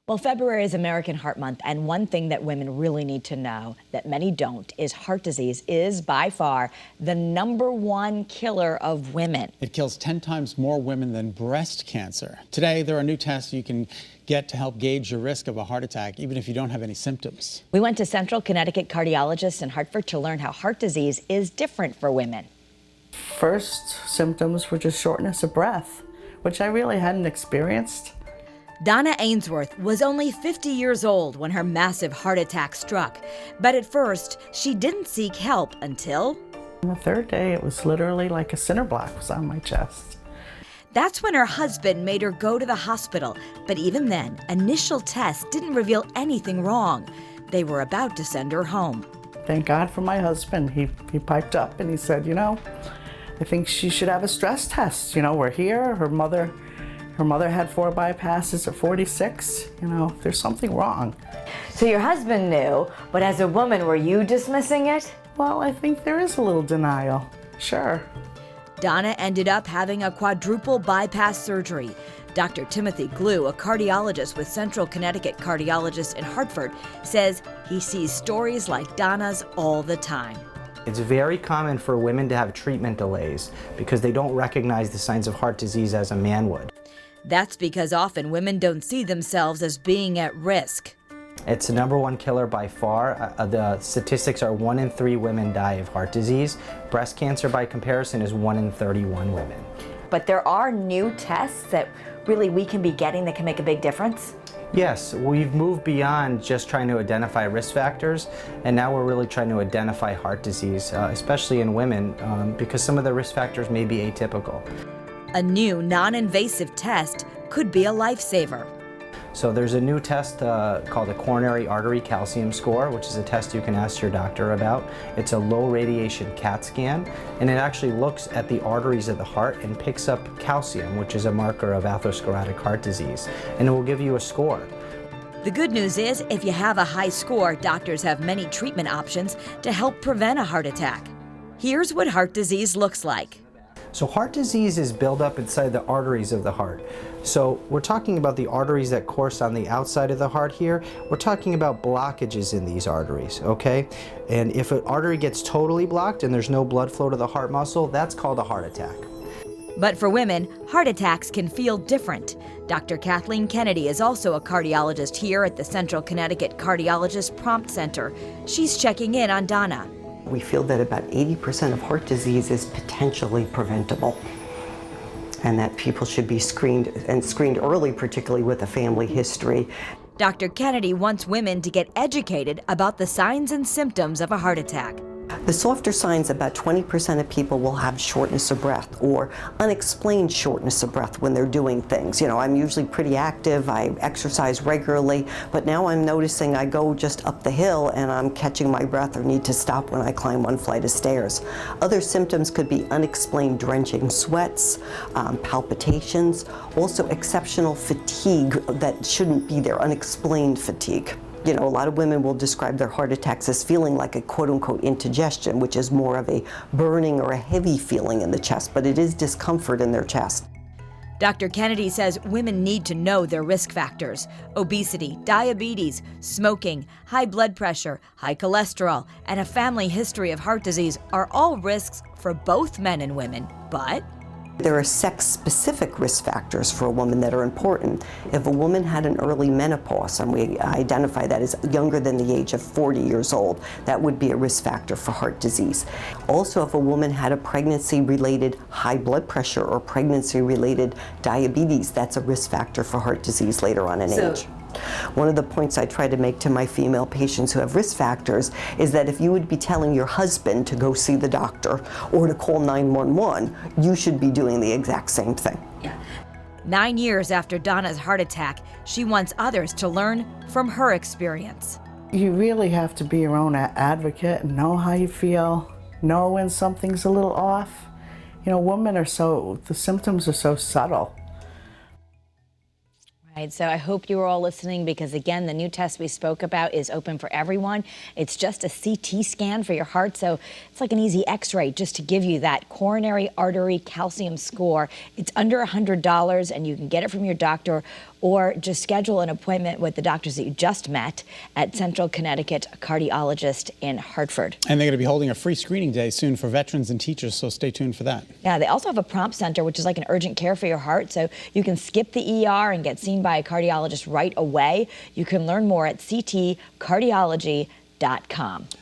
Well, February is American Heart Month, and one thing that women really need to know that many don't is heart disease is by far the #1 killer of women. It kills 10 times more women than breast cancer. Today, there are new tests you can get to help gauge your risk of a heart attack, even if you don't have any symptoms. We went to Central Connecticut Cardiologists in Hartford to learn how heart disease is different for women. First symptoms were just shortness of breath, which I really hadn't experienced. Donna Ainsworth was only 50 years old when her massive heart attack struck. But at first, she didn't seek help until... On the third day, it was literally like a cinder block was on my chest. That's when her husband made her go to the hospital. But even then, initial tests didn't reveal anything wrong. They were about to send her home. Thank God for my husband. He piped up and he said, I think she should have a stress test. We're here. Her mother had 4 bypasses at 46. There's something wrong. So your husband knew, but as a woman, were you dismissing it? Well, I think there is a little denial. Sure. Donna ended up having a quadruple bypass surgery. Dr. Timothy Glue, a cardiologist with Central Connecticut Cardiologists in Hartford, says he sees stories like Donna's all the time. It's very common for women to have treatment delays because they don't recognize the signs of heart disease as a man would. That's because often women don't see themselves as being at risk. It's the #1 killer by far. The statistics are 1 in 3 women die of heart disease. Breast cancer, by comparison, is 1 in 31 women. But there are new tests that really we can be getting that can make a big difference? Yes, we've moved beyond just trying to identify risk factors, and now we're really trying to identify heart disease, especially in women, because some of the risk factors may be atypical. A new non-invasive test could be a lifesaver. So there's a new test called a coronary artery calcium score, which is a test you can ask your doctor about. It's a low radiation CAT scan, and it actually looks at the arteries of the heart and picks up calcium, which is a marker of atherosclerotic heart disease, and it will give you a score. The good news is, if you have a high score, doctors have many treatment options to help prevent a heart attack. Here's what heart disease looks like. So heart disease is buildup inside the arteries of the heart. So we're talking about the arteries that course on the outside of the heart here. We're talking about blockages in these arteries, okay? And if an artery gets totally blocked and there's no blood flow to the heart muscle, that's called a heart attack. But for women, heart attacks can feel different. Dr. Kathleen Kennedy is also a cardiologist here at the Central Connecticut Cardiologists Prompt Center. She's checking in on Donna. We feel that about 80% of heart disease is potentially preventable, and that people should be screened, and screened early, particularly with a family history. Dr. Kennedy wants women to get educated about the signs and symptoms of a heart attack. The softer signs, about 20% of people will have shortness of breath or unexplained shortness of breath when they're doing things. I'm usually pretty active, I exercise regularly, but now I'm noticing I go just up the hill and I'm catching my breath or need to stop when I climb one flight of stairs. Other symptoms could be unexplained drenching sweats, palpitations, also exceptional fatigue that shouldn't be there, unexplained fatigue. A lot of women will describe their heart attacks as feeling like a quote-unquote indigestion, which is more of a burning or a heavy feeling in the chest, but it is discomfort in their chest. Dr. Kennedy says women need to know their risk factors. Obesity, diabetes, smoking, high blood pressure, high cholesterol, and a family history of heart disease are all risks for both men and women, but there are sex-specific risk factors for a woman that are important. If a woman had an early menopause, and we identify that as younger than the age of 40 years old, that would be a risk factor for heart disease. Also, if a woman had a pregnancy-related high blood pressure or pregnancy-related diabetes, that's a risk factor for heart disease later on in age. One of the points I try to make to my female patients who have risk factors is that if you would be telling your husband to go see the doctor or to call 911, you should be doing the exact same thing. 9 years after Donna's heart attack, she wants others to learn from her experience. You really have to be your own advocate and know how you feel, know when something's a little off. Women the symptoms are so subtle. Right, so I hope you were all listening because, again, the new test we spoke about is open for everyone. It's just a CT scan for your heart, so it's like an easy x-ray just to give you that coronary artery calcium score. It's under $100, and you can get it from your doctor or just schedule an appointment with the doctors that you just met at Central Connecticut Cardiologists in Hartford. And they're going to be holding a free screening day soon for veterans and teachers, so stay tuned for that. Yeah, they also have a prompt center, which is like an urgent care for your heart, so you can skip the ER and get seen by a cardiologist right away. You can learn more at ctcardiology.com.